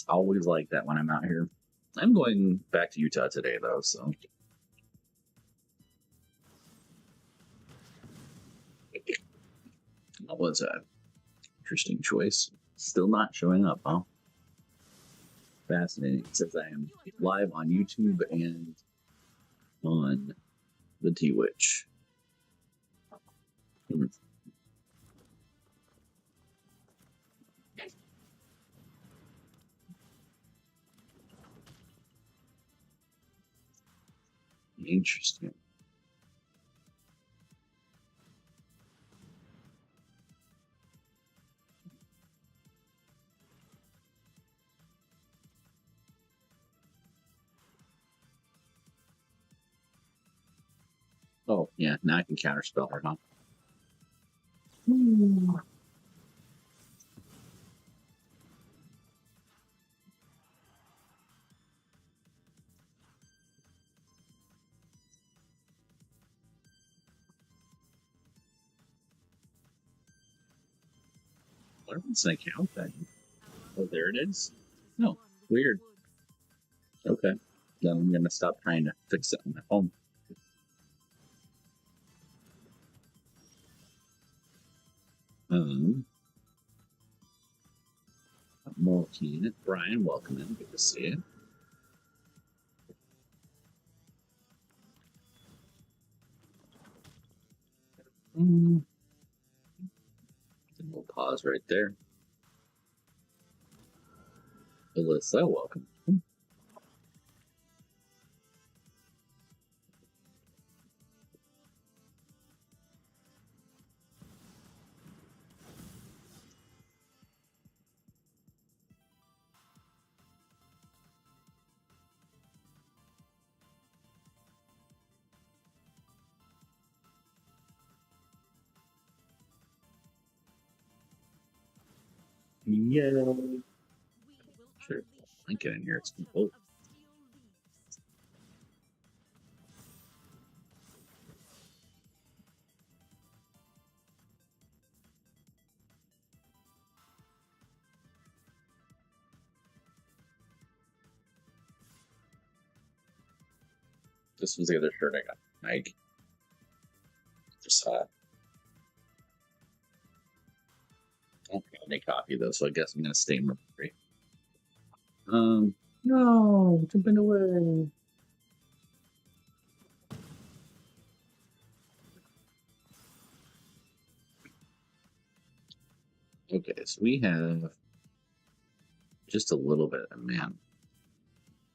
Always like that when I'm out here. I'm going back to Utah today, though, so. That was an interesting choice. Still not showing up, huh? Fascinating. It says I am live on YouTube and on the Twitch. Interesting. Oh, yeah, now I can counterspell her, huh? Where was an account then? Oh, there it is. No, weird. Okay, then I'm gonna stop trying to fix it on my phone. More keen. Brian, welcome in. Good to see you. We'll pause right there. Alyssa, welcome. Yeah. Sure. I get in here. It's cool. This was the other shirt I got. Nike. Just saw it. I don't have any coffee though, so I guess I'm gonna stay Mercury. No, jumping away. Okay, so we have just a little bit of man.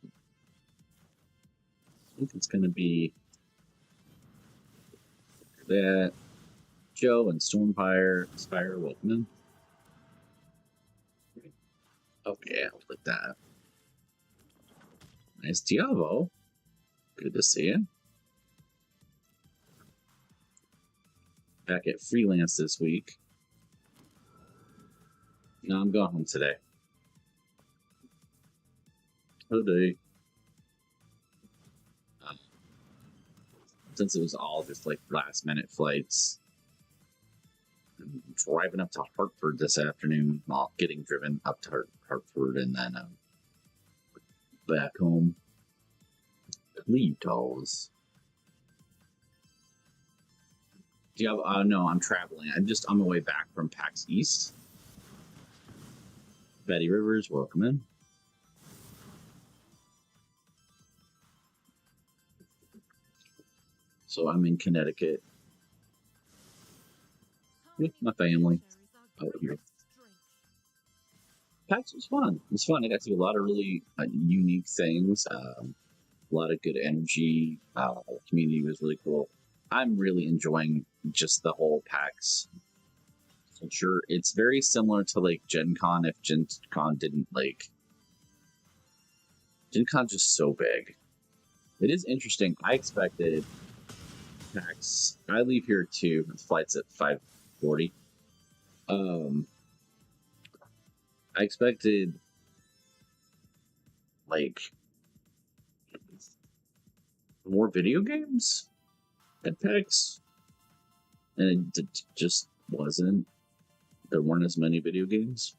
I think it's gonna be that Joe and Stormfire Spire welcome in. Okay, I'll put that. Nice Diavo. Good to see you. Back at freelance this week. No, I'm going home today. Today. Since it was all just like last minute flights. I'm driving up to Hartford this afternoon, while getting driven up to Hartford and then back home. Leave dolls. Do you have? No, I'm traveling. I'm just on my way back from PAX East. Betty Rivers, welcome in. So I'm in Connecticut with my family out here. PAX was fun. It was fun. I got to do a lot of really unique things. A lot of good energy. The community was really cool. I'm really enjoying just the whole PAX culture. It's very similar to like Gen Con if Gen Con didn't like. Gen Con's just so big. It is interesting. I expected PAX. I leave here too. The flight's at 5:40. I expected like more video games at PAX, and it just wasn't. There weren't as many video games.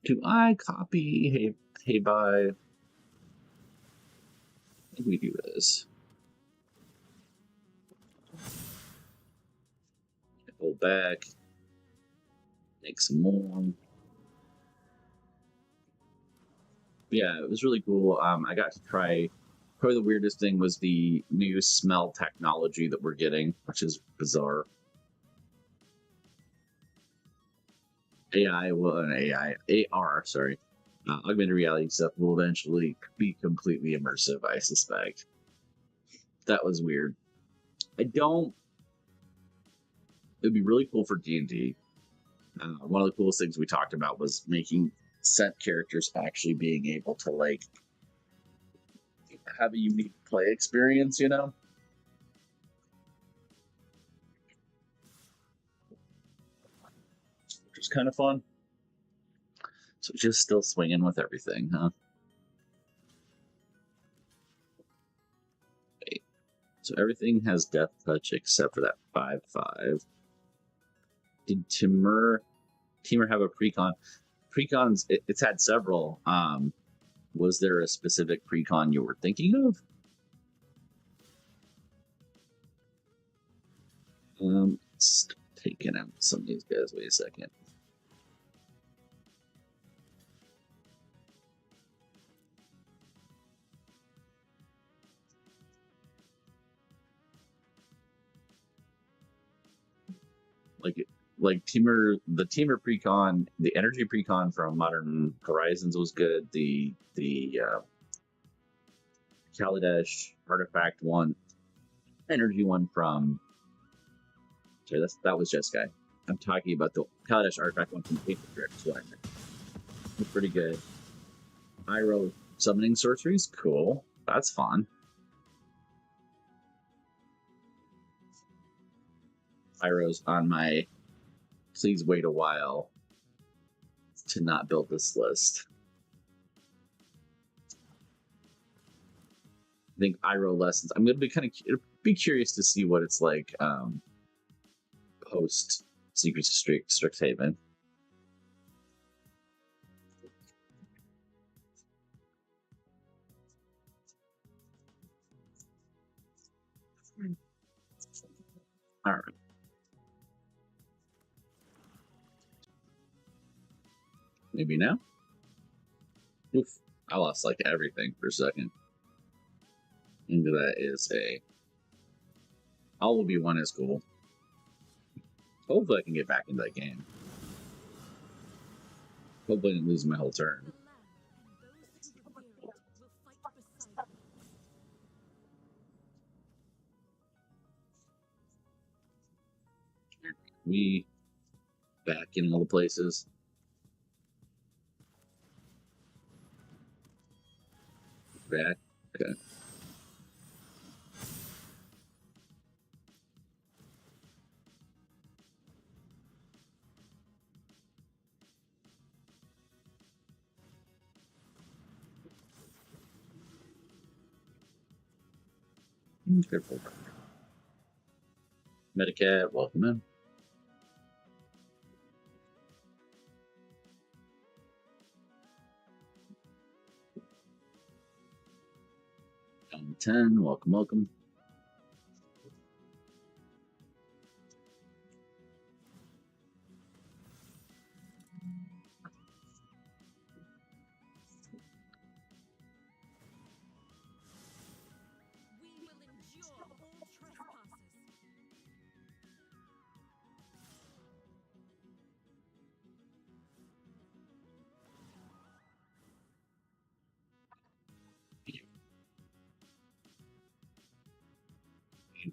Do I copy hey bye? I think we do this. Go back, make some more. Yeah, it was really cool. I got to try. Probably the weirdest thing was the new smell technology that we're getting, which is bizarre. AI will an AI AR, sorry, augmented reality stuff will eventually be completely immersive. I suspect that was weird. I don't. It'd be really cool for D&D. One of the coolest things we talked about was making set characters actually being able to like have a unique play experience. You know, which is kind of fun. So just still swinging with everything, huh? Okay. So everything has death touch except for that 5/5. Did Timur have a precon? Precons, it's had several. Was there a specific precon you were thinking of? Taking out some of these guys. Wait a second. Like the Timur precon, the energy precon from Modern Horizons was good. The Kaladesh artifact one, energy one from. Sorry, that was Jeskai. I'm talking about the Kaladesh artifact one from Paper Drip. That's what I meant. It's pretty good. Iroh summoning sorceries, cool. That's fun. Iroh's on my please wait a while to not build this list. I think Iroh lessons. I'm going to be curious to see what it's like post Secrets of Strixhaven. All right. Maybe now. Oof! I lost like everything for a second. Into that is a. All will be one is cool. Hopefully, I can get back into that game. Hopefully, I didn't lose my whole turn. We back in all the places. Back. Okay. Careful. Medicat, welcome in. Down 10, welcome, welcome.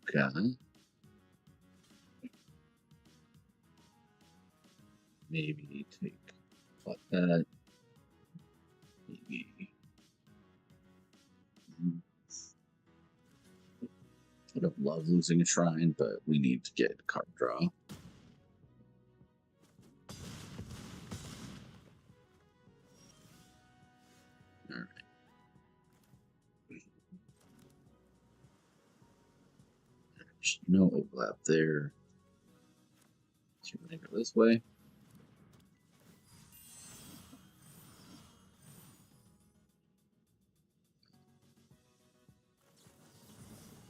Okay. Maybe take like that. Maybe. I don't love losing a shrine, but we need to get card draw. Alright. There's no overlap there. So we're gonna go this way.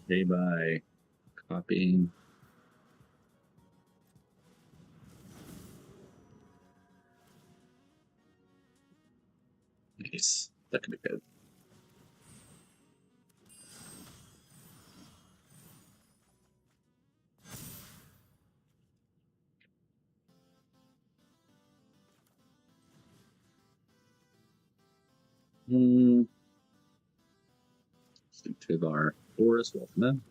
Pay by copying. Nice. That could be good. Stick to our forest. Welcome in.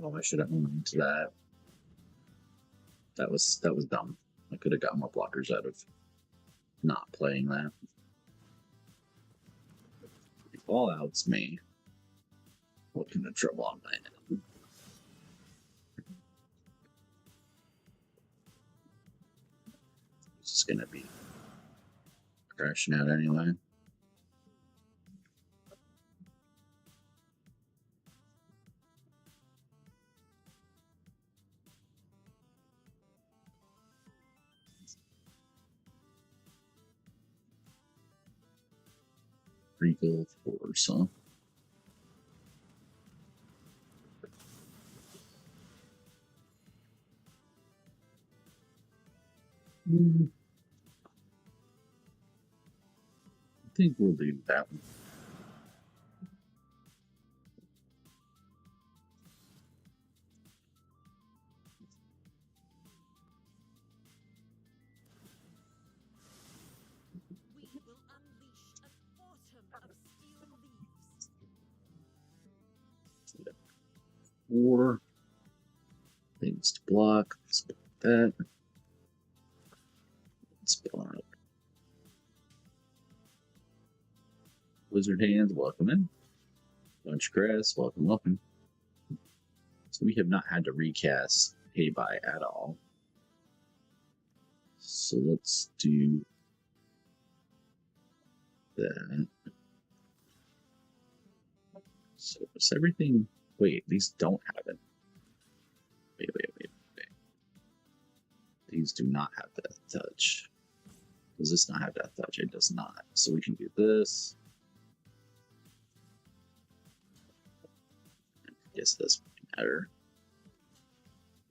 Oh, I should have owned that. That was dumb. I could have got more blockers out of not playing that. Fallout's me. Looking at trouble on my end. It's just gonna be crashing out anyway. Regal force, huh? I think we'll do that one. We will unleash an autumn of steel leaves. 4 things to block. Let's put that. Let's block. Wizard hands, welcome in. Bunch of grass, welcome, welcome. So we have not had to recast Pay By at all. So let's do that. So is everything? Wait, these don't have it. Wait. These do not have that touch. Does this not have that touch? It does not. So we can do this. I guess this won't matter.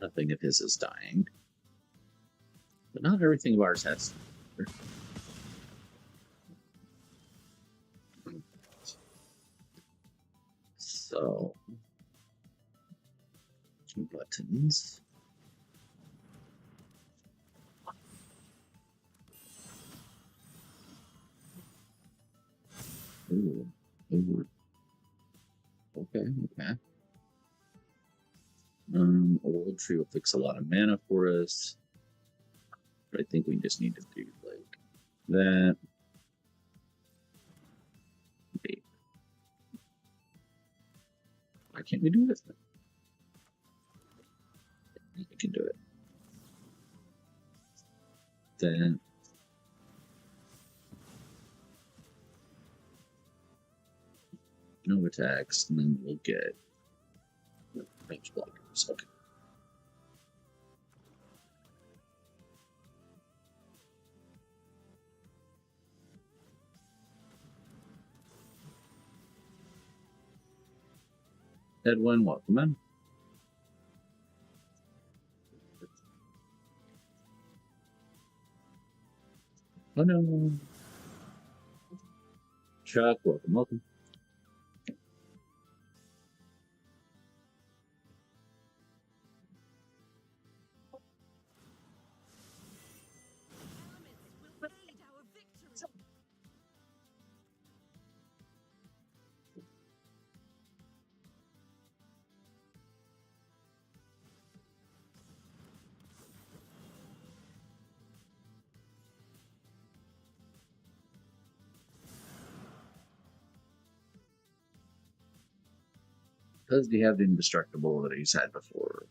Nothing of his is dying. But not everything of ours has. So, buttons. Ooh. Okay. Old tree will fix a lot of mana for us. But I think we just need to do like that. Wait. Why can't we do this? We can do it. Then no attacks, and then we'll get range blockers. Okay. Edwin, welcome in. Oh no. Chuck, welcome. Elements will aid our victory. Does he have the indestructible that he's had before?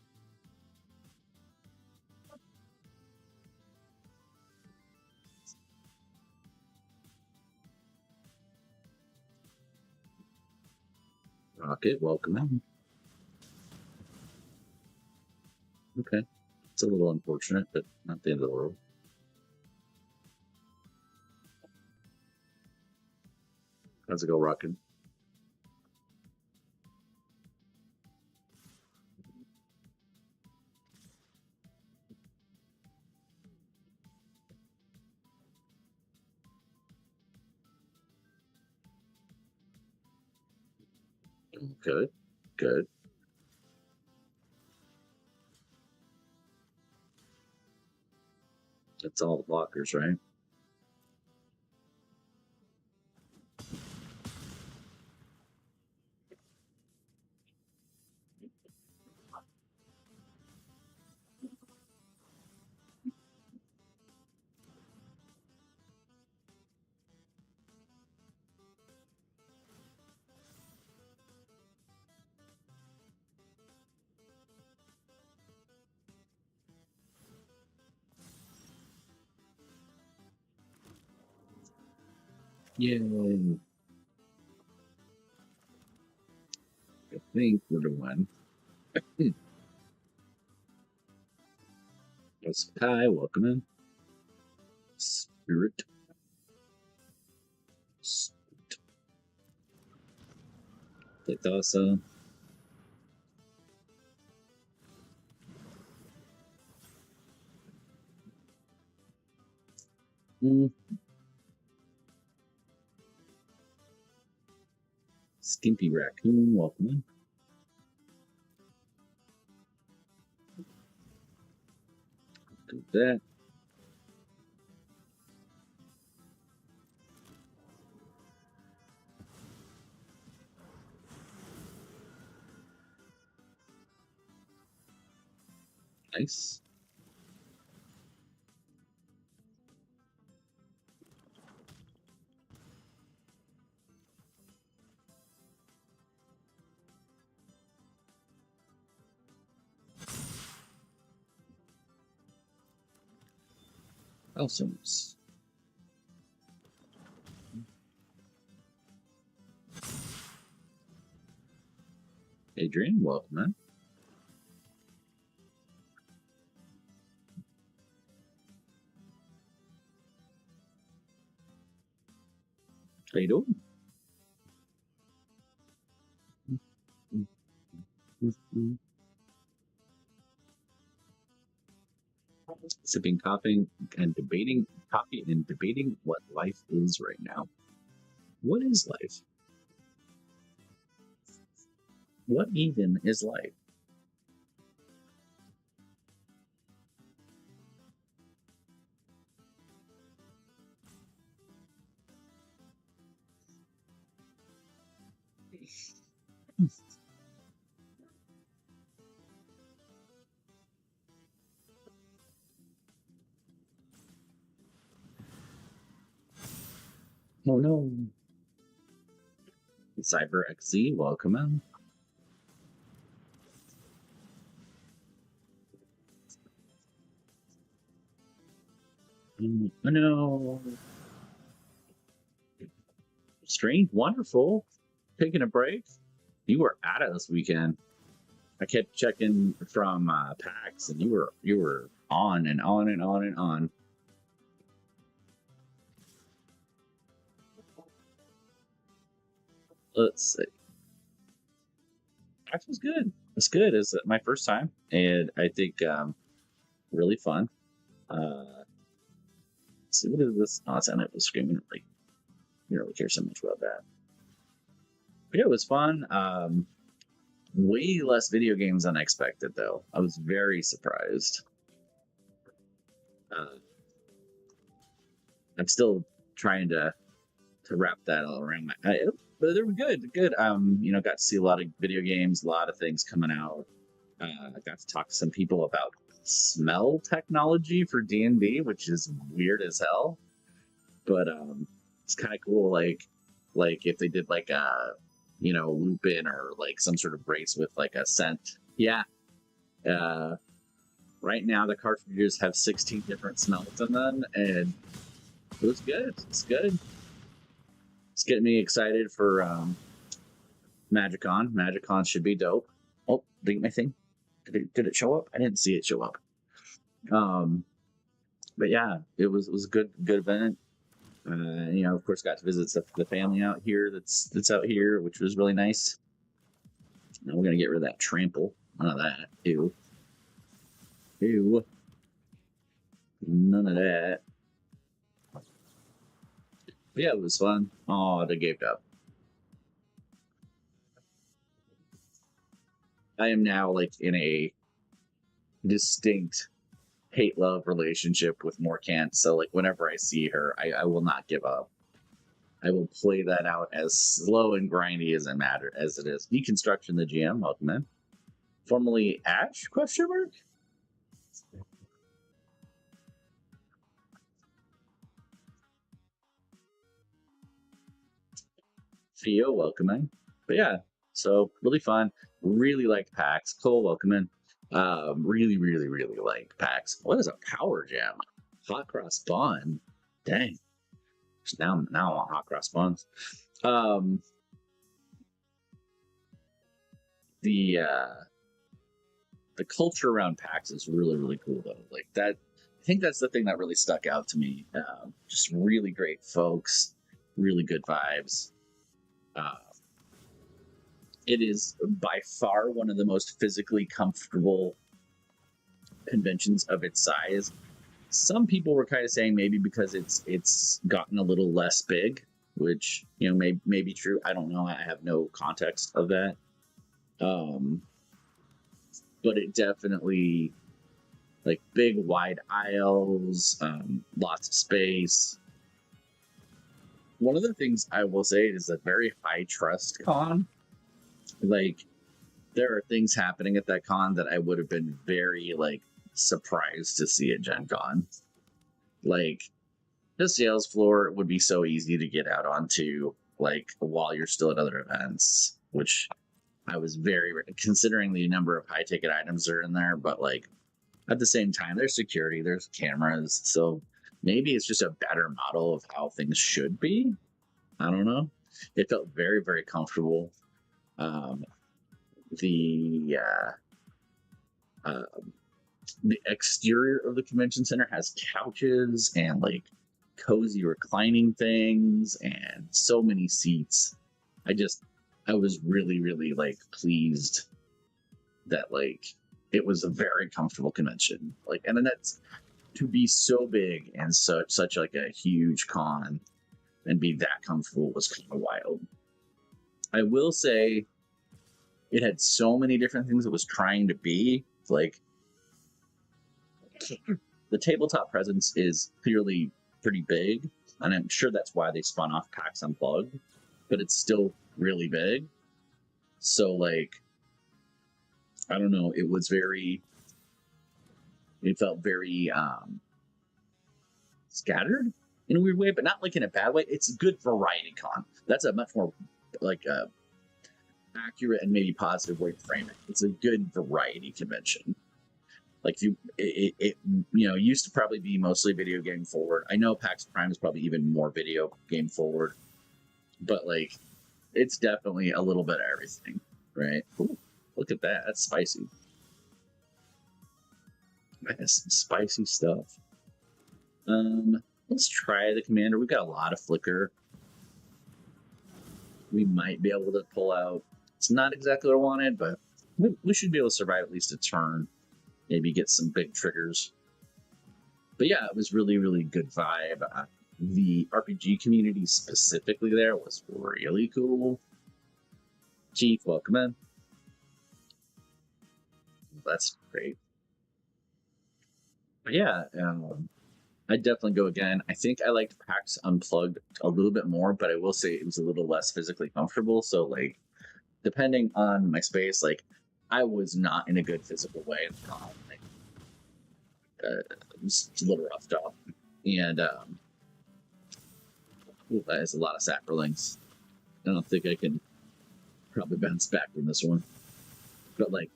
Rocket, welcome in. Okay. It's a little unfortunate, but not the end of the world. How's it go, Rockin'? Good. Good. That's all the blockers, right? Yay. I think we're the one. That's Kai, welcome in. Spirit. Playtasa. Skimpy Raccoon, welcome in. Do that. Nice. Awesomes. Adrian, welcome in. How you doing? Sipping coffee and debating what life is right now. What is life? What even is life? Oh no. Cyber XZ, welcome in. Oh no. Strange, wonderful. Taking a break. You were at it this weekend. I kept checking from PAX, and you were on and on and on and on. Let's see. PAX was good. It's good. It's my first time, and I think really fun. Let's see, what is this? Oh, it's on it was screaming. Like, you don't really care so much about that. But yeah, it was fun. Way less video games than I expected, though. I was very surprised. I'm still trying to wrap that all around my. But they were good, good. Got to see a lot of video games, a lot of things coming out. I got to talk to some people about smell technology for D&D, which is weird as hell. But it's kind of cool. Like if they did like a Lupin or like some sort of race with like a scent. Yeah. Right now the cartridges have 16 different smells in them, and it was good. It's good. It's getting me excited for MagicCon. MagicCon should be dope. Oh, delete my thing. Did it show up? I didn't see it show up. But yeah, it was a good event. Of course, got to visit the family out here that's out here, which was really nice. Now we're gonna get rid of that trample. None of that. Ew. Ew. None of that. But yeah, it was fun. Oh, they gave up. I am now like in a distinct hate-love relationship with Morkant. So like whenever I see her, I will not give up. I will play that out as slow and grindy as it is. Deconstruction the GM, welcome in. Formerly Ash? Question mark. Theo, welcome in. But yeah, so really fun. Really liked PAX. Cole, welcome in. Really, really, really liked PAX. What is a power gem? Hot cross bun. Dang. Now I want hot cross buns. The culture around PAX is really, really cool though. Like that, I think that's the thing that really stuck out to me. Just really great folks, really good vibes. It is by far one of the most physically comfortable conventions of its size. Some people were kind of saying maybe because it's gotten a little less big, which may be true. I don't know. I have no context of that. But it definitely, like, big wide aisles, lots of space. One of the things I will say is a very high trust con. Like, there are things happening at that con that I would have been very like surprised to see at Gen Con. Like, the sales floor would be so easy to get out onto, like, while you're still at other events, which I was very, considering the number of high ticket items that are in there, but like at the same time, there's security, there's cameras, so maybe it's just a better model of how things should be. I don't know. It felt very, very comfortable. The exterior of the convention center has couches and like cozy reclining things and so many seats. I was really, really like pleased that like it was a very comfortable convention. Like, and then that's to be so big and such like a huge con and be that comfortable was kind of wild. I will say it had so many different things it was trying to be. Like, the tabletop presence is clearly pretty big, and I'm sure that's why they spun off PAX Unplugged, but it's still really big. So, like, I don't know, it felt very scattered in a weird way, but not like in a bad way. It's a good variety con. That's a much more like accurate and maybe positive way to frame it. It's a good variety convention. Like, it used to probably be mostly video game forward. I know PAX Prime is probably even more video game forward, but like, it's definitely a little bit of everything, right? Ooh, look at that. That's spicy. That's some spicy stuff. Let's try the commander. We've got a lot of flicker. We might be able to pull out. It's not exactly what I wanted, but we should be able to survive at least a turn. Maybe get some big triggers. But yeah, it was really, really good vibe. The RPG community specifically there was really cool. Chief, welcome in. That's great. But yeah, I'd definitely go again. I think I liked PAX Unplugged a little bit more, but I will say it was a little less physically comfortable. So, like, depending on my space, like, I was not in a good physical way. Like, it was a little roughed up. And that is a lot of saprolings. I don't think I can probably bounce back from this one. But, like,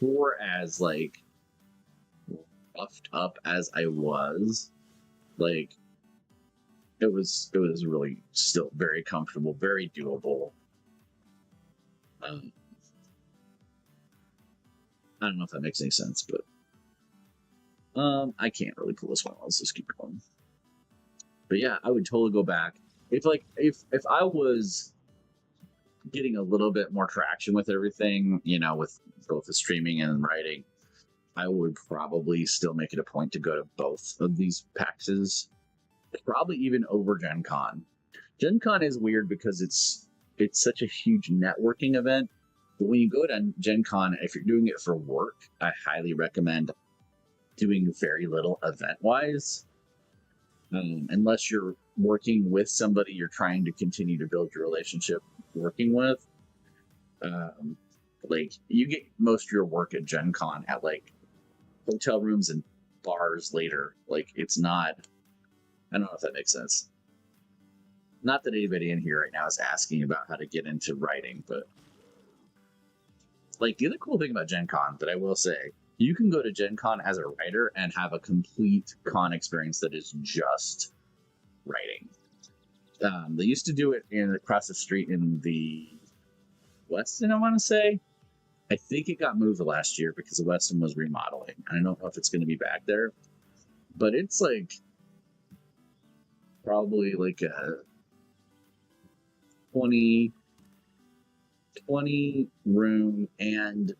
for as, like, roughed up as I was, like, it was really still very comfortable, very doable. I don't know if that makes any sense, but I can't really pull this one. Let's just keep going. But yeah, I would totally go back. If I was getting a little bit more traction with everything, with both the streaming and writing, I would probably still make it a point to go to both of these PAXs, probably even over Gen Con. Gen Con is weird because it's such a huge networking event. But when you go to Gen Con, if you're doing it for work, I highly recommend doing very little event-wise. Unless you're working with somebody you're trying to continue to build your relationship working with. Like, you get most of your work at Gen Con at, like, hotel rooms and bars later. Like, it's not... I don't know if that makes sense. Not that anybody in here right now is asking about how to get into writing, but... Like, the other cool thing about Gen Con that I will say, you can go to Gen Con as a writer and have a complete con experience that is just writing. They used to do it across the street in the Westin, I want to say. I think it got moved last year because the Westin was remodeling. I don't know if it's going to be back there, but it's like probably like a 20 room and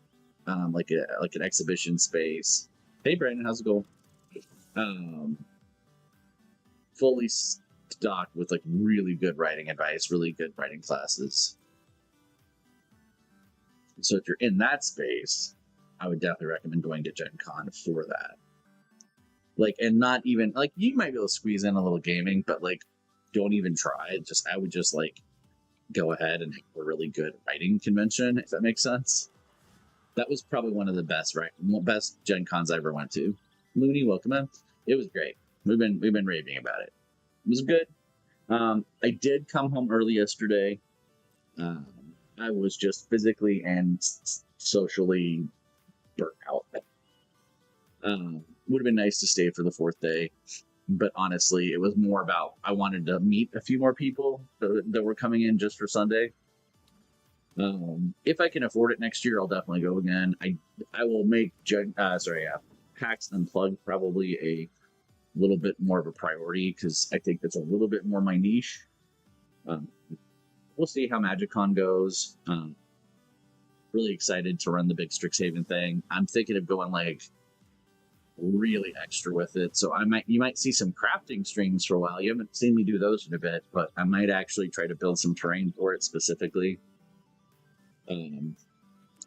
like an exhibition space. Hey Brandon, how's it going? Fully stocked with like really good writing advice, really good writing classes. So if you're in that space, I would definitely recommend going to Gen Con for that. Like, and not even like, you might be able to squeeze in a little gaming, but like, don't even try. I would just like go ahead and have a really good writing convention, if that makes sense. That was probably one of the best Gen Cons I ever went to. Looney, welcome in. It was great. We've been raving about it. It was good. I did come home early yesterday. I was just physically and socially burnt out. Would have been nice to stay for the fourth day, but honestly, it was more about I wanted to meet a few more people that were coming in just for Sunday. If I can afford it next year, I'll definitely go again. I will make PAX Unplugged probably a little bit more of a priority because I think that's a little bit more my niche. We'll see how MagicCon goes. Really excited to run the big Strixhaven thing. I'm thinking of going like really extra with it, so you might see some crafting streams for a while. You haven't seen me do those in a bit, but I might actually try to build some terrain for it specifically. I'm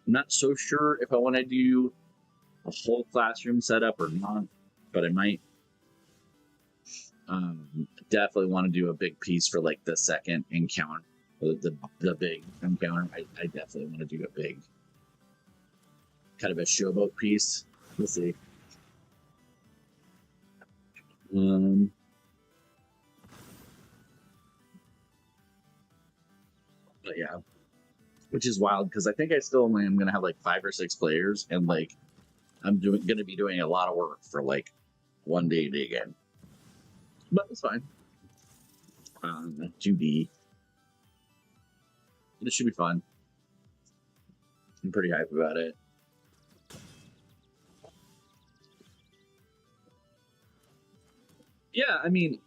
not so sure if I want to do a whole classroom setup or not, but I might. Definitely want to do a big piece for like the second encounter, the big encounter. I definitely want to do a big kind of a showboat piece. We'll see. But yeah, which is wild because I think I still only am gonna have like 5 or 6 players, and like I'm gonna be doing a lot of work for like one day again. But it's fine. 2D. This should be fun. I'm pretty hyped about it. Yeah, I mean,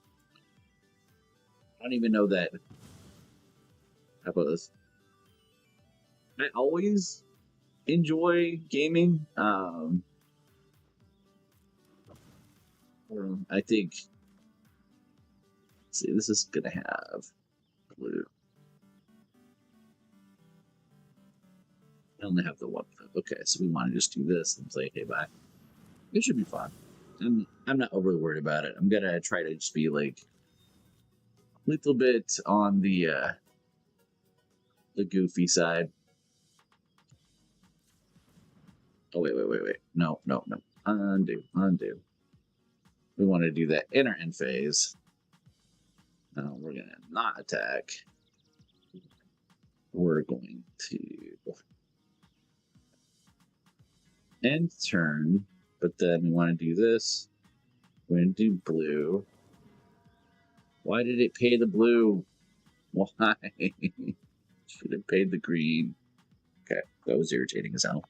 I don't even know that. How about this? I always enjoy gaming. I think. Let's see, this is gonna have blue. I only have the one. Okay, so we want to just do this and say, "Hey, bye." It should be fun. I'm not overly worried about it. I'm gonna try to just be like a little bit on the goofy side. Oh wait. No. Undo. We want to do that inner end phase. We're gonna not attack. We're going to end turn, but then we want to do this. We're going to do blue. Why did it pay the blue? Why? Should have paid the green. Okay, that was irritating as hell.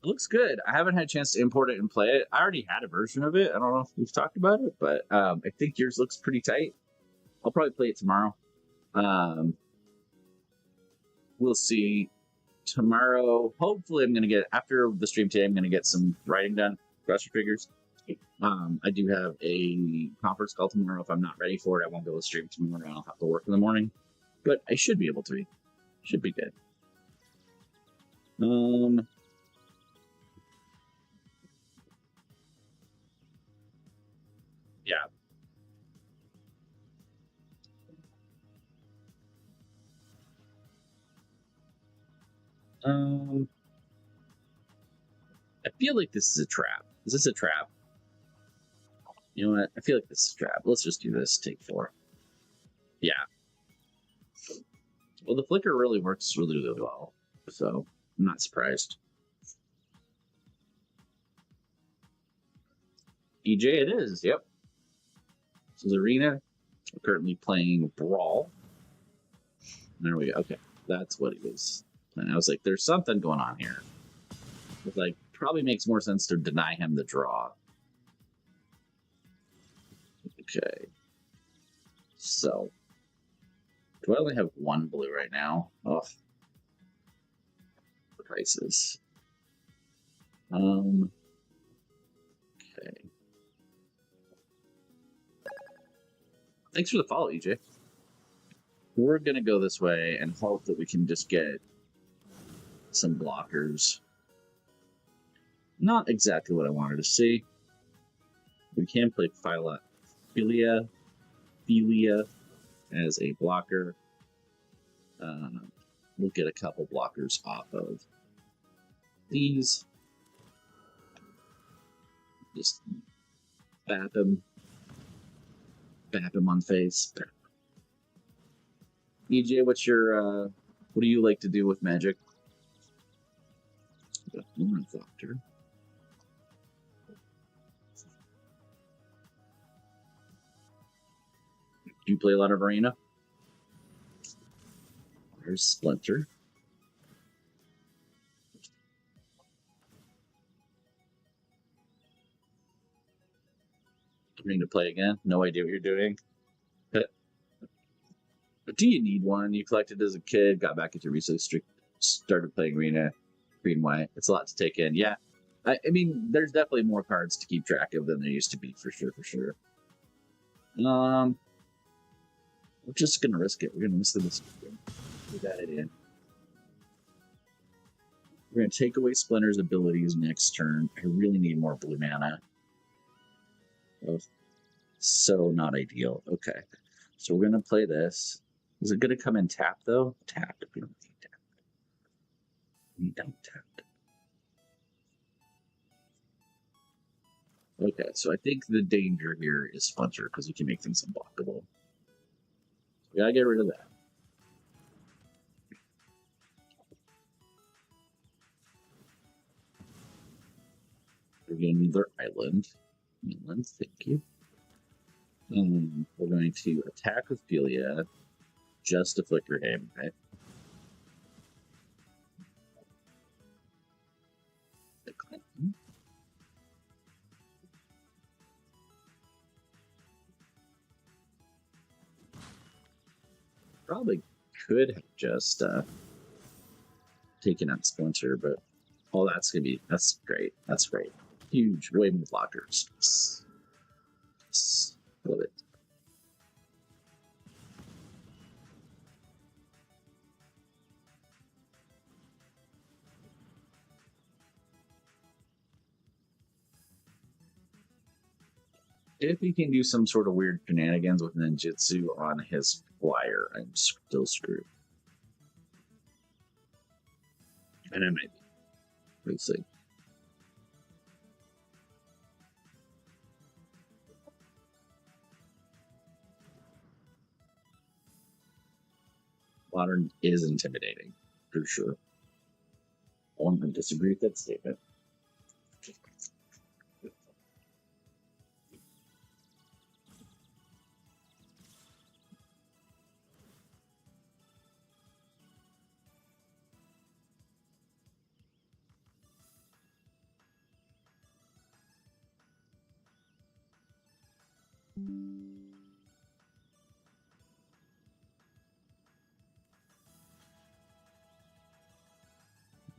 It looks good. I haven't had a chance to import it and play it. I already had a version of it. I don't know if we've talked about it, but I think yours looks pretty tight. I'll probably play it tomorrow. We'll see. Tomorrow, hopefully, I'm going to get, after the stream today, I'm going to get some writing done, Crusher Figures. I do have a conference call tomorrow. If I'm not ready for it, I won't be able to stream tomorrow. I'll have to work in the morning, but I should be able to be. Should be good. Yeah. I feel like this is a trap. Is this a trap? You know what? I feel like this is a trap. Let's just do this. Take 4. Yeah. Well, the flicker really works really, really well. So I'm not surprised. EJ it is. Yep. This is Arena. We're currently playing Brawl. There we go. Okay. That's what it is. And I was like, there's something going on here. It's like, probably makes more sense to deny him the draw. Okay. So, do I only have 1 blue right now? Oh, prices. Okay. Thanks for the follow, EJ. We're gonna go this way and hope that we can just get some blockers. Not exactly what I wanted to see. We can play Philia as a blocker. We'll get a couple blockers off of these. Just bap him on face. EJ, what's your what do you like to do with Magic? Ornithopter. Do you play a lot of Arena? There's Splinter. Coming to play again. No idea what you're doing. But do you need one? You collected as a kid, got back into recently, started playing Arena, green white. It's a lot to take in. Yeah. I mean, there's definitely more cards to keep track of than there used to be, for sure. We're just gonna risk it. We're gonna miss this. With that idea. We're gonna take away Splinter's abilities next turn. I really need more blue mana. Oh, so not ideal. Okay, so we're gonna play this. Is it gonna come in tap though? Tapped. We don't need tap. We don't tap. Okay, so I think the danger here is Splinter because we can make things unblockable. We gotta get rid of that. We're gonna need their island. Thank you. We're going to attack with Philia just to flicker him, right? Probably could have just taken out Splinter, but that's great. That's great. Huge, way more blockers. Love it. If he can do some sort of weird shenanigans with ninjutsu on his flyer, I'm still screwed. And I might be. We'll see. Modern is intimidating, for sure. I want to disagree with that statement.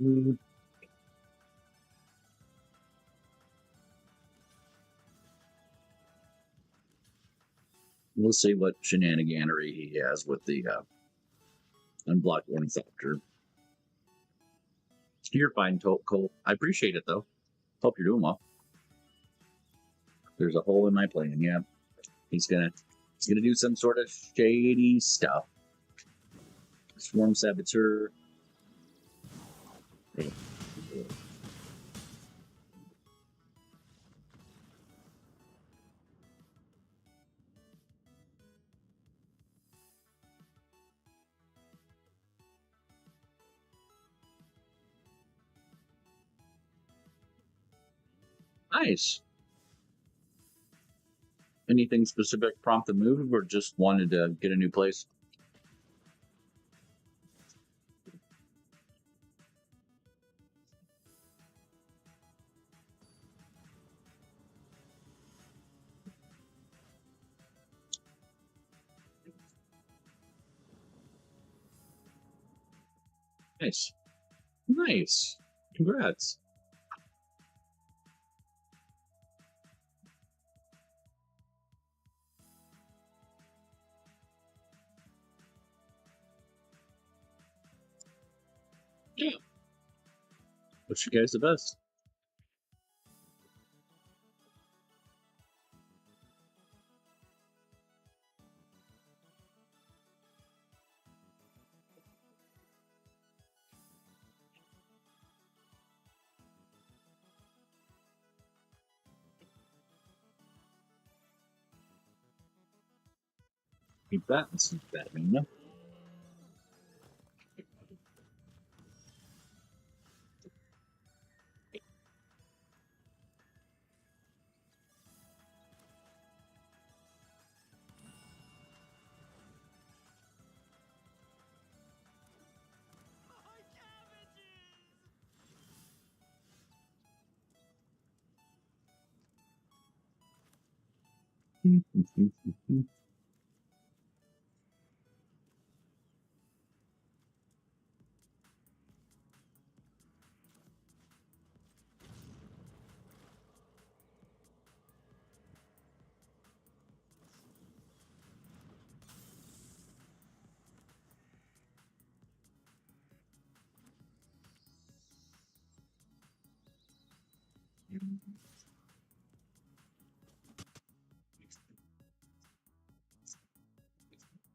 Mm, we'll see what shenaniganery he has with the unblocked ornithopter. You're fine, Cole. I appreciate it though. Hope you're doing well. There's a hole in my plan. Yeah, he's gonna do some sort of shady stuff. Swarm saboteur. Nice. Anything specific prompt the move, or just wanted to get a new place? Nice. Nice. Congrats. Yeah. Wish you guys the best. Keep that and sneak that in.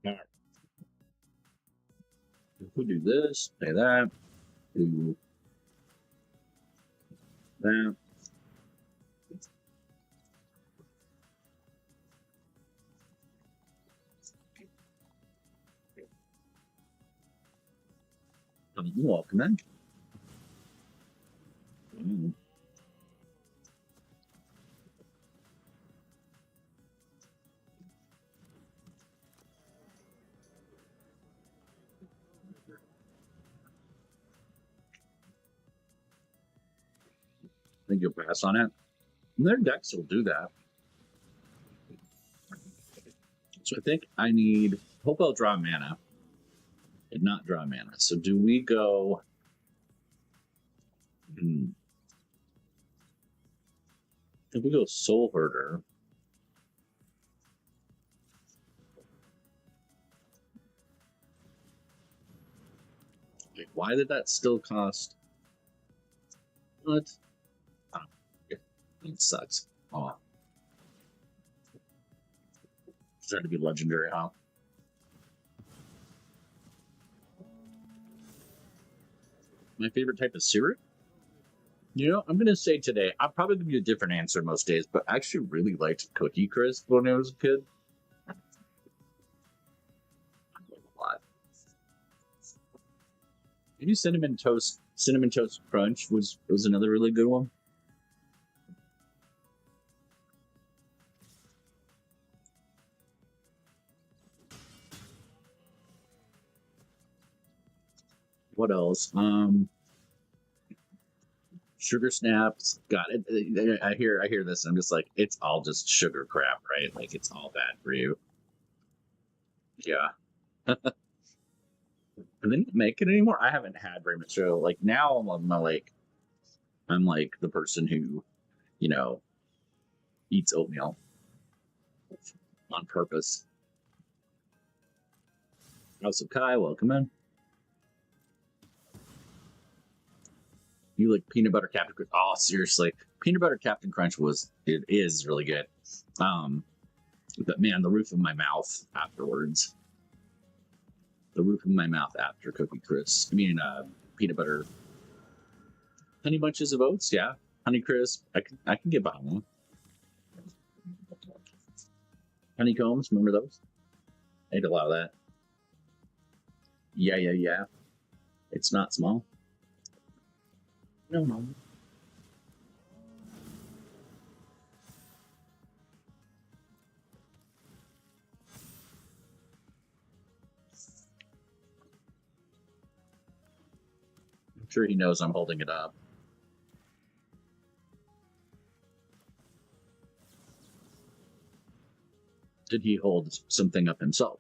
Alright. We'll do this, play that, do that. Welcome in. I think you'll pass on it. And their decks will do that. So I think I need. Hope I'll draw mana. And not draw mana. So do we go. If we go Soul Herder. Wait, why did that still cost? What? Oh, it sucks. Oh. It's trying to be legendary, huh? My favorite type of syrup? You know, I'm gonna say today, I'll probably give you a different answer most days, but I actually really liked Cookie Crisp when I was a kid. A lot. Maybe cinnamon toast crunch was another really good one. What else? Sugar snaps. Got it. I hear this. I'm just like, it's all just sugar crap, right? Like it's all bad for you. Yeah. And they didn't make it anymore. I haven't had very much cereal. Like now, I'm like the person who, you know, eats oatmeal on purpose. Also, Kai, welcome in. You like peanut butter Captain Crunch? Oh, seriously, peanut butter Captain Crunch is really good. But man, the roof of my mouth afterwards. The roof of my mouth after Cookie Crisp. I mean, peanut butter, honey bunches of oats. Yeah, Honey Crisp. I can get behind one. Honeycombs. Remember those? I ate a lot of that. Yeah. It's not small. No. I'm sure he knows I'm holding it up. Did he hold something up himself?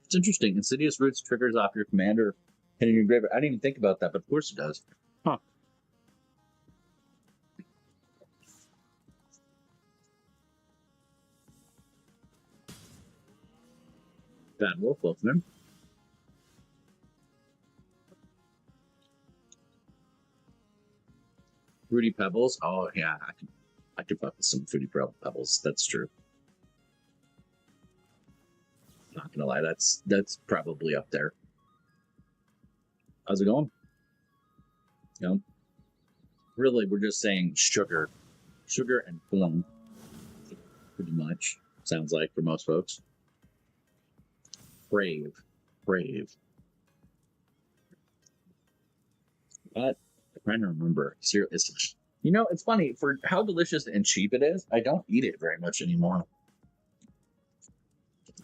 It's interesting. Insidious Roots triggers off your commander hitting your graveyard. I didn't even think about that, but of course it does. Huh. Bad Wolf, welcome in. Fruity Pebbles. Oh yeah, I could fuck with some Fruity Pebbles. That's true. Not gonna lie, that's probably up there. How's it going? You know, really, we're just saying sugar and corn, pretty much. Sounds like for most folks. Brave. But I'm trying to remember. It's it's funny for how delicious and cheap it is. I don't eat it very much anymore.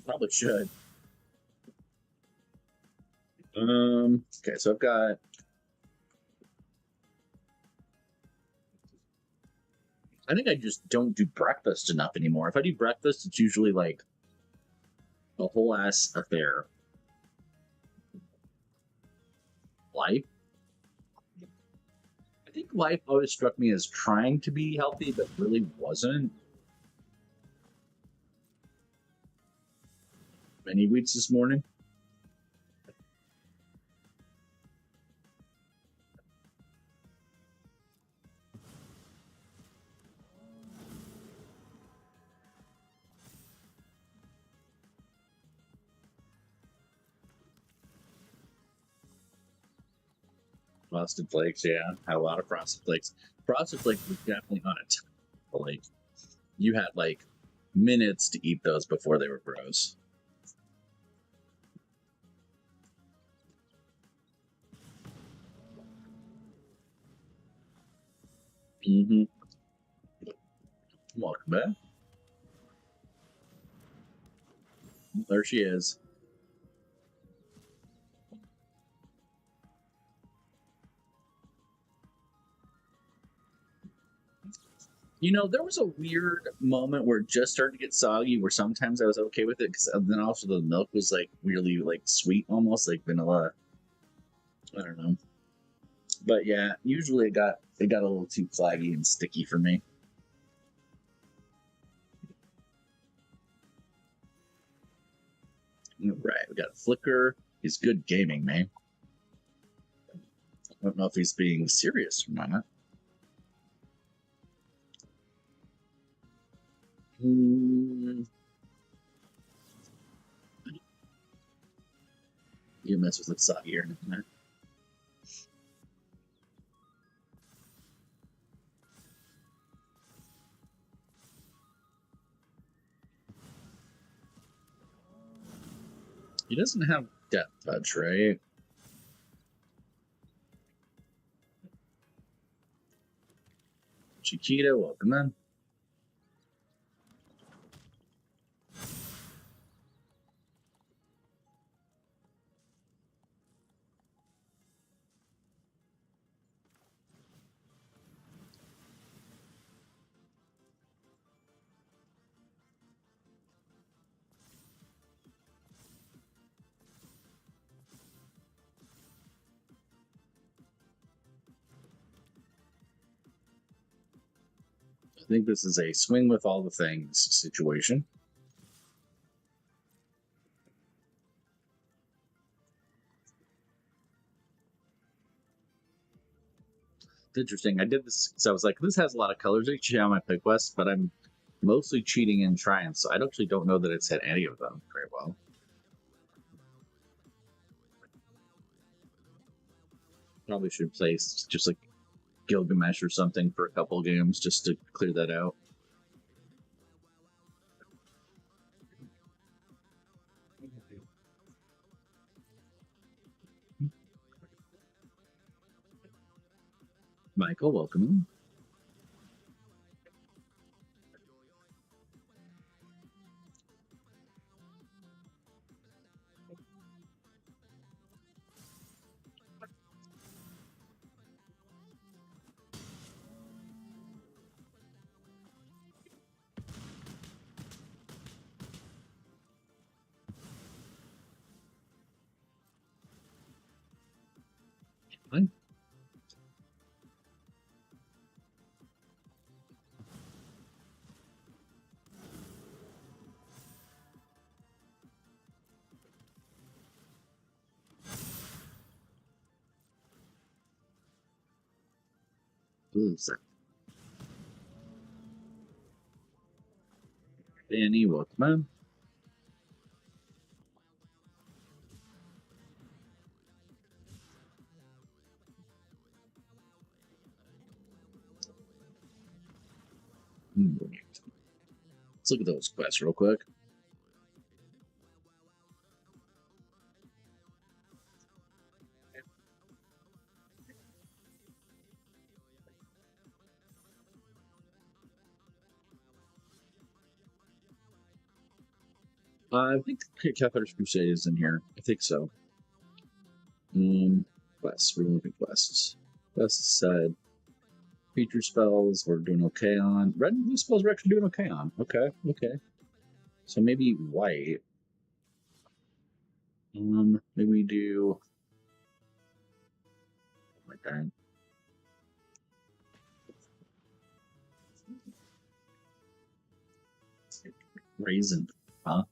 Probably should. Okay, so I've got. I think I just don't do breakfast enough anymore. If I do breakfast, it's usually like a whole ass affair. Life. I think life always struck me as trying to be healthy, but really wasn't. Many weeks this morning. Frosted Flakes, yeah, had a lot of Frosted Flakes. Frosted Flakes was definitely on a time. Like, you had like minutes to eat those before they were gross. Mm-hmm. Welcome back. There she is. There was a weird moment where it just started to get soggy, where sometimes I was okay with it, because then also the milk was like really like sweet, almost like vanilla. I don't know, but yeah, usually it got a little too flaggy and sticky for me. All right, we got Flicker. He's good gaming, man. I don't know if he's being serious or not. You mess with soggy or not. He doesn't have Death Touch, right? Chiquita, welcome in. I think this is a swing with all the things situation. It's interesting. I did this because I was like, this has a lot of colors actually on my play quest, but I'm mostly cheating in shrines, so I actually don't know that it's hit any of them very well. Probably should play just like Gilgamesh or something for a couple games just to clear that out. Michael, welcome. Fine. Danny, welcome. Let's look at those quests real quick. I think Cathar's Crusade is in here. I think so. Quests. We're looking at quests. Quests said feature spells we're doing okay on. Red and blue spells we're actually doing okay on. Okay, okay. So maybe white. Maybe we do like that. Raisin, huh?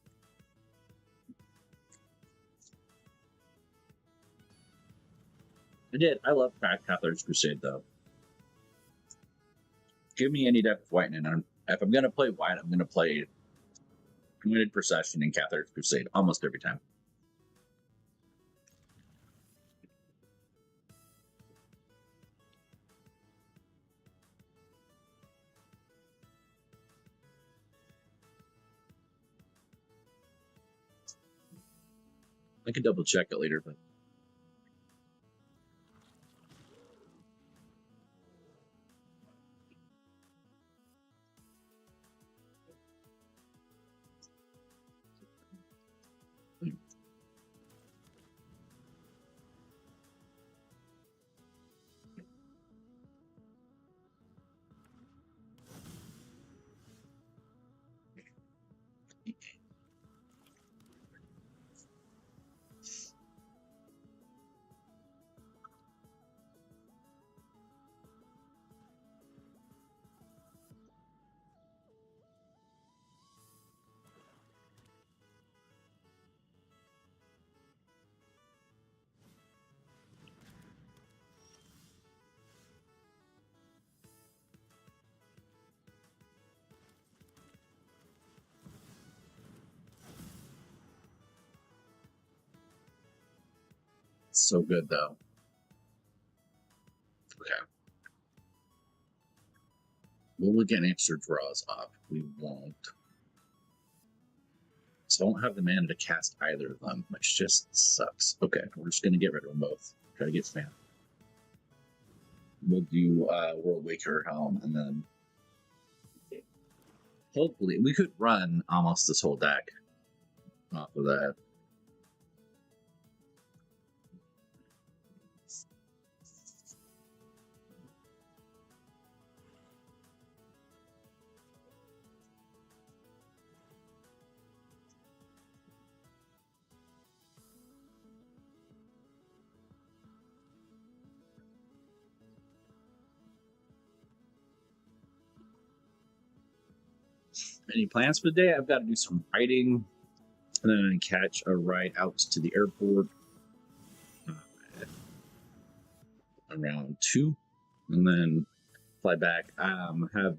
I did. I love Cathar's Crusade though. Give me any type of white, and if I'm gonna play white, I'm gonna play Committed Procession and Cathar's Crusade almost every time. I can double check it later, but it's so good though. Okay. We'll get extra draws up. We won't. So I don't have the mana to cast either of them, which just sucks. Okay, we're just gonna get rid of them both. Try to get mana. We'll do World Waker Helm, and then hopefully we could run almost this whole deck off of that. Any plans for the day? I've got to do some writing, and then catch a ride out to the airport around 2, and then fly back. Have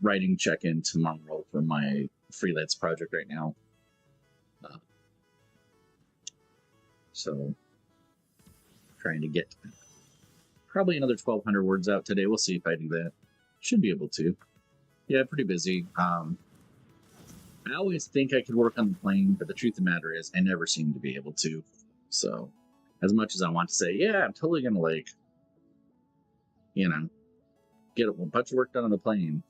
writing check-in tomorrow for my freelance project right now. So trying to get probably another 1,200 words out today. We'll see if I do that. Should be able to. Yeah, pretty busy. I always think I could work on the plane, but the truth of the matter is I never seem to be able to. So as much as I want to say, yeah, I'm totally gonna get a bunch of work done on the plane.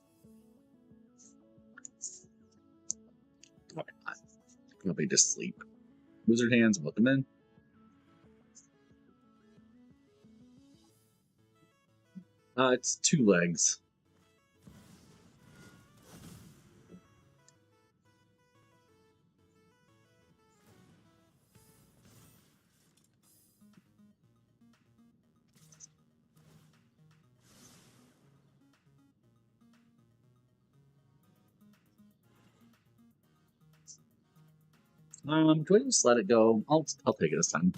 Probably just sleep. Wizard hands, welcome in. It's 2 legs. Do I just let it go? I'll take it this time.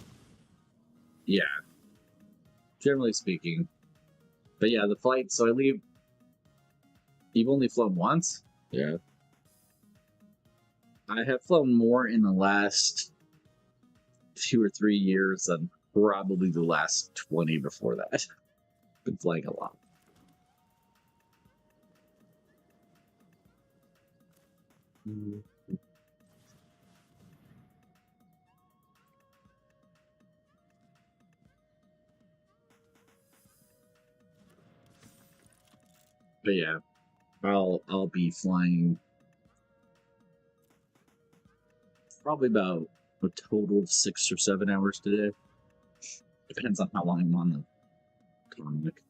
Yeah. Generally speaking. But yeah, the flight, so I leave. You've only flown once? Yeah. I have flown more in the last 2 or 3 years than probably the last 20 before that. Been flying a lot. But yeah, I'll be flying probably about a total of 6 or 7 hours today. Depends on how long I'm on the comic.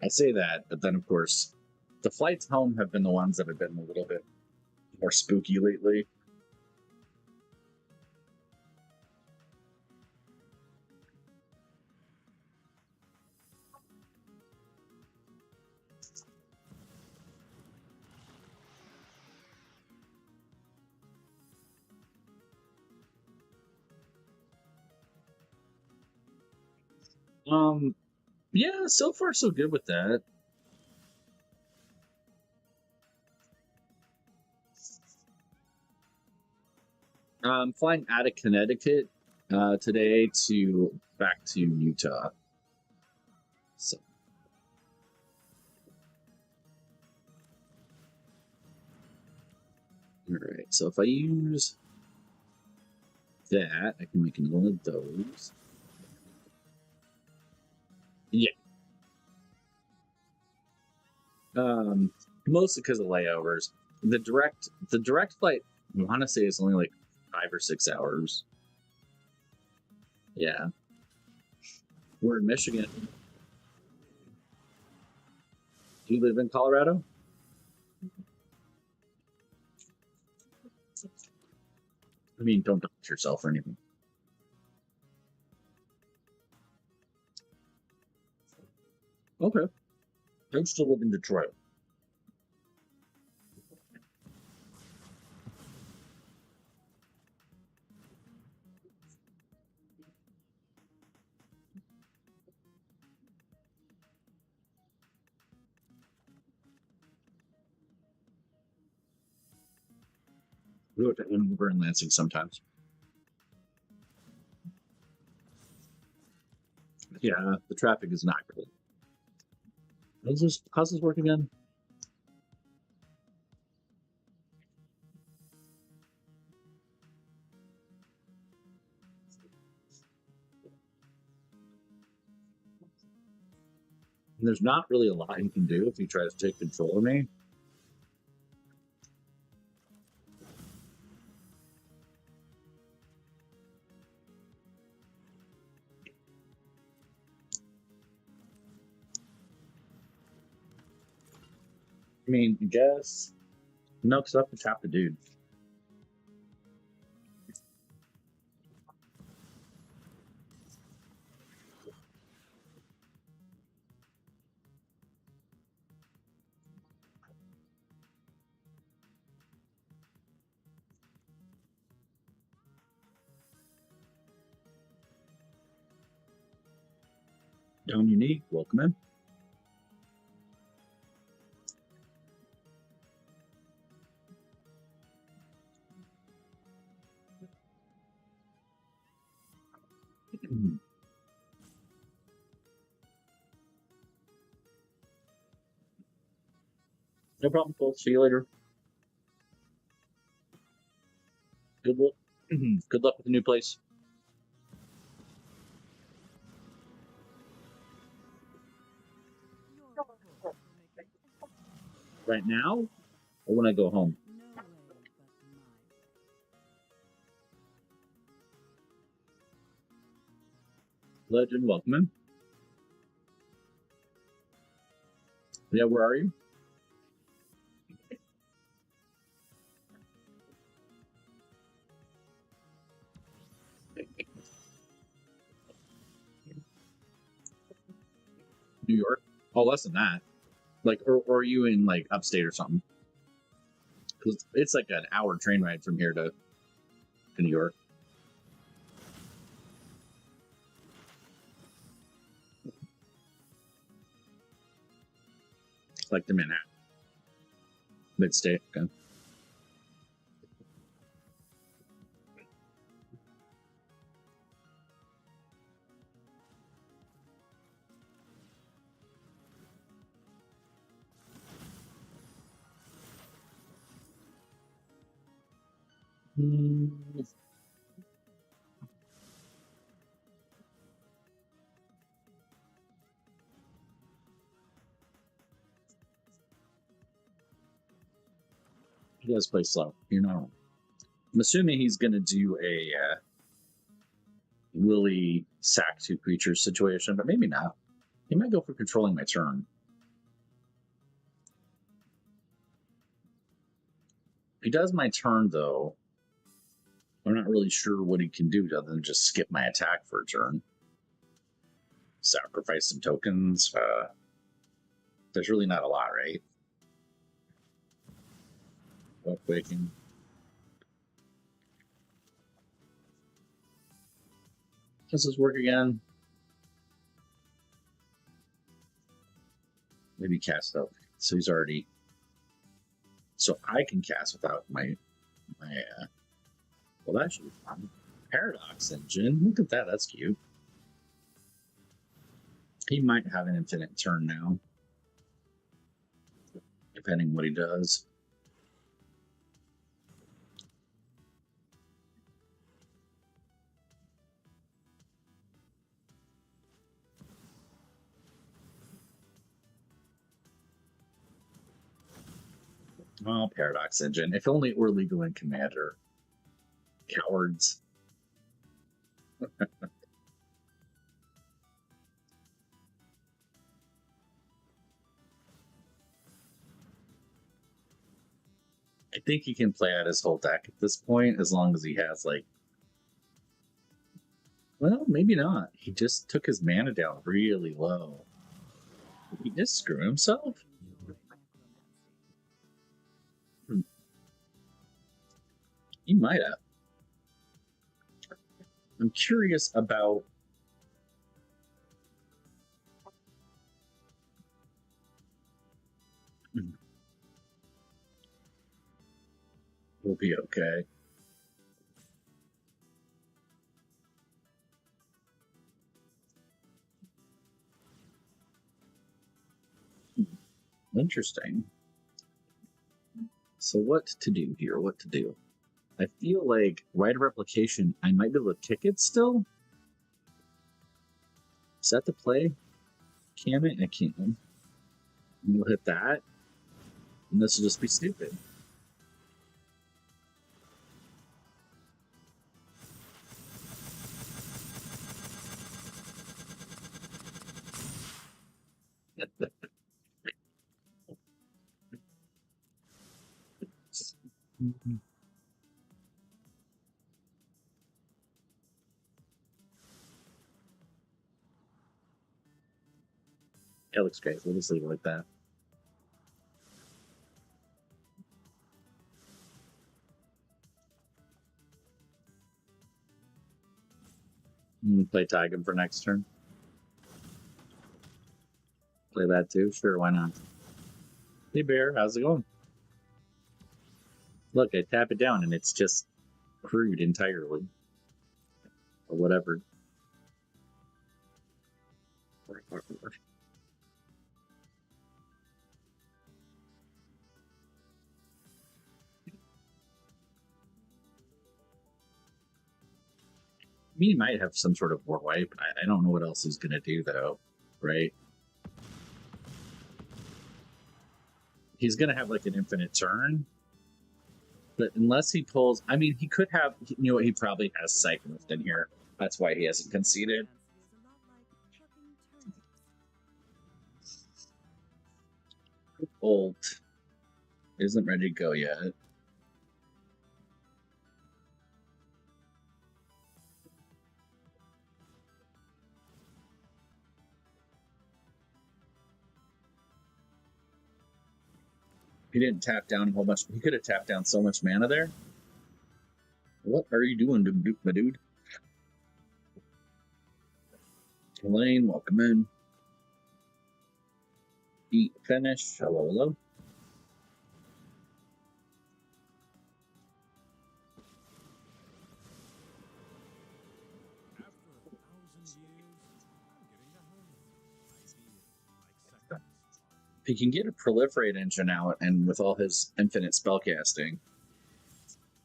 I say that, but then of course, the flights home have been the ones that have been a little bit more spooky lately. Yeah, so far so good with that. I'm flying out of Connecticut today to back to Utah. So. Alright, so if I use that, I can make another one of those. Yeah. Mostly because of layovers. The direct flight, I want to say, is only like 5 or 6 hours. Yeah. We're in Michigan. Do you live in Colorado? I mean, don't dox yourself or anything. Okay. I used to live in Detroit. We go to Andover and Lansing sometimes. Yeah, the traffic is not great. How's this work again? There's not really a lot you can do if he tries to take control of me. I mean, I guess. No, because I have to tap the dude. Down Unique, welcome in. No problem, Cole. See you later. Good luck. Good luck with the new place. Your hope will make me Right now, or when I go home? no way but mine. Legend, welcome in. Yeah, where are you? New York. Oh, less than that. Like, or are you in like upstate or something? Because it's like an hour train ride from here to New York. Like to Manhattan. Mid-state. Okay. He does play slow. You know. I'm assuming he's going to do a Willie sack two creatures situation, but maybe not. He might go for controlling my turn. If he does my turn, though, I'm not really sure what he can do other than just skip my attack for a turn. Sacrifice some tokens. There's really not a lot, right? Waking. Does this work again? Maybe cast out. So he's already. So I can cast without my. Well, that should be fun. Paradox Engine. Look at that. That's cute. He might have an infinite turn now, depending what he does. Oh, Paradox Engine. If only it were legal in Commander. Cowards. I think he can play out his whole deck at this point, as long as he has, like... Well, maybe not. He just took his mana down really low. Did he just screw himself? He might have. I'm curious about... We'll be okay. Interesting. So what to do here? What to do? I feel like Rite of Replication, I might be able to kick it still. Is that the play? Can it? I can. We'll hit that. And this will just be stupid. It looks great. We'll just leave it like that. Play Taigen for next turn. that too. Sure, why not? Hey Bear, how's it going? Look, I tap it down and it's just crude entirely. Or whatever. He might have some sort of war wipe. I don't know what else he's gonna do though, right? He's gonna have like an infinite turn, but unless he pulls, I mean, he could have. You know what? He probably has Cyclift in here. That's why he hasn't conceded. Bolt isn't ready to go yet. He didn't tap down a whole bunch. He could have tapped down so much mana there. What are you doing, my dude? Elaine, welcome in. Eat, finish. Hello, hello. He can get a proliferate engine out, and with all his infinite spellcasting,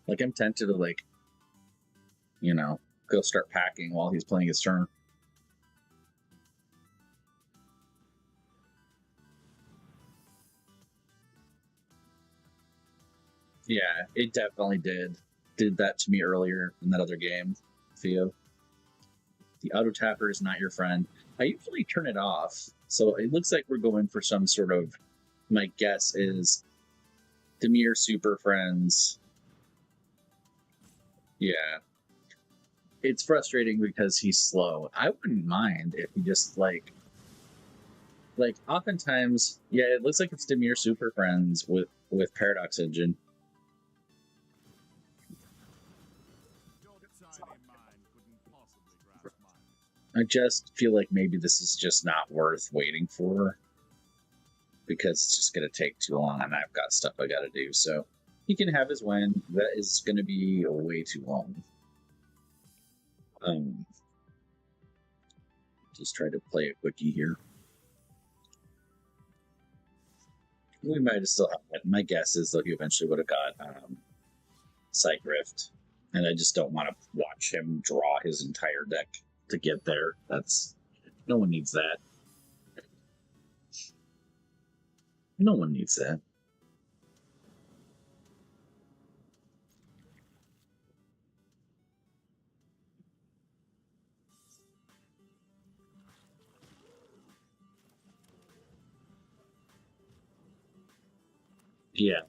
like I'm tempted to like, you know, go start packing while he's playing his turn. Yeah, it definitely did that to me earlier in that other game, Theo. The auto tapper is not your friend. I usually turn it off, so it looks like we're going for some sort of. My guess is Dimir Super Friends. Yeah, it's frustrating because he's slow. I wouldn't mind if he just like oftentimes, yeah, it looks like it's Dimir Super Friends with Paradox Engine. I just feel like maybe this is just not worth waiting for because it's just going to take too long and I've got stuff I got to do. So he can have his win. That is going to be way too long. Just try to play a quickie here. We might have still have it. My guess is that he eventually would have got Psych Rift. And I just don't want to watch him draw his entire deck to get there. That's no one needs that. No one needs that. Yeah.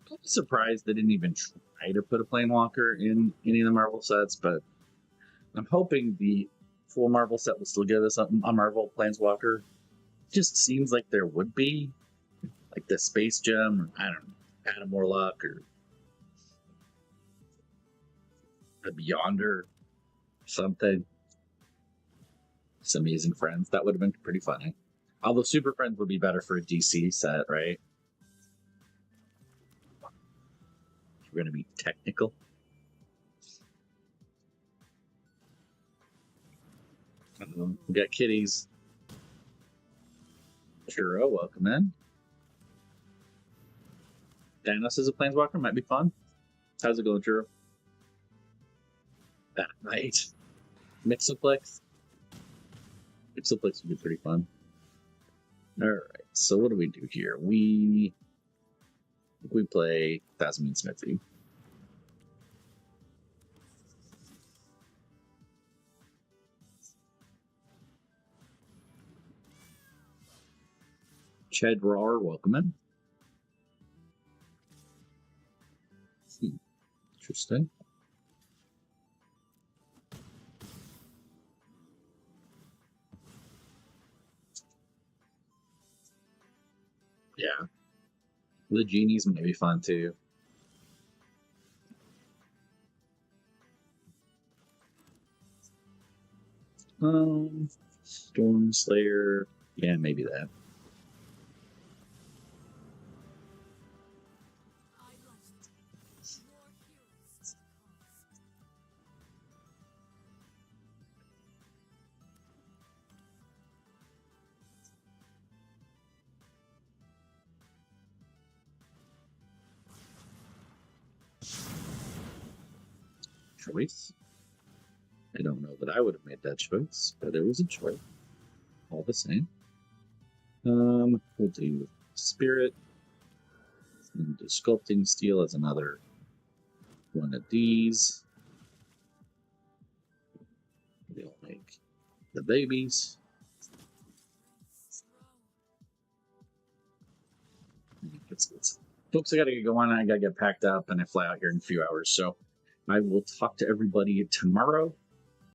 I'm surprised they didn't even try to put a Planewalker in any of the Marvel sets, but I'm hoping the full Marvel set will still give us a Marvel Planeswalker. Just seems like there would be, like the Space Gem, or I don't know, Adam Warlock, or the Beyonder, something. Some Amazing Friends. That would have been pretty funny. Although Super Friends would be better for a DC set, right? We're going to be technical. We got kitties. Churro, welcome in. Thanos as a Planeswalker might be fun. How's it going, Churro? That night. Mixoplex. Mixoplex would be pretty fun. Alright, so what do we do here? We play Thasmian Smithy. Ched Rar, welcome in. Interesting. Yeah. The genies may be fun too. Storm Slayer. Yeah, maybe that. I like it. More heroes to the cause. Choice. I don't know that I would have made that choice, but it was a choice. All the same. We'll do Spirit. And do Sculpting Steel as another one of these. We'll make the babies. Folks, I gotta get going. I gotta get packed up and I fly out here in a few hours. So I will talk to everybody tomorrow.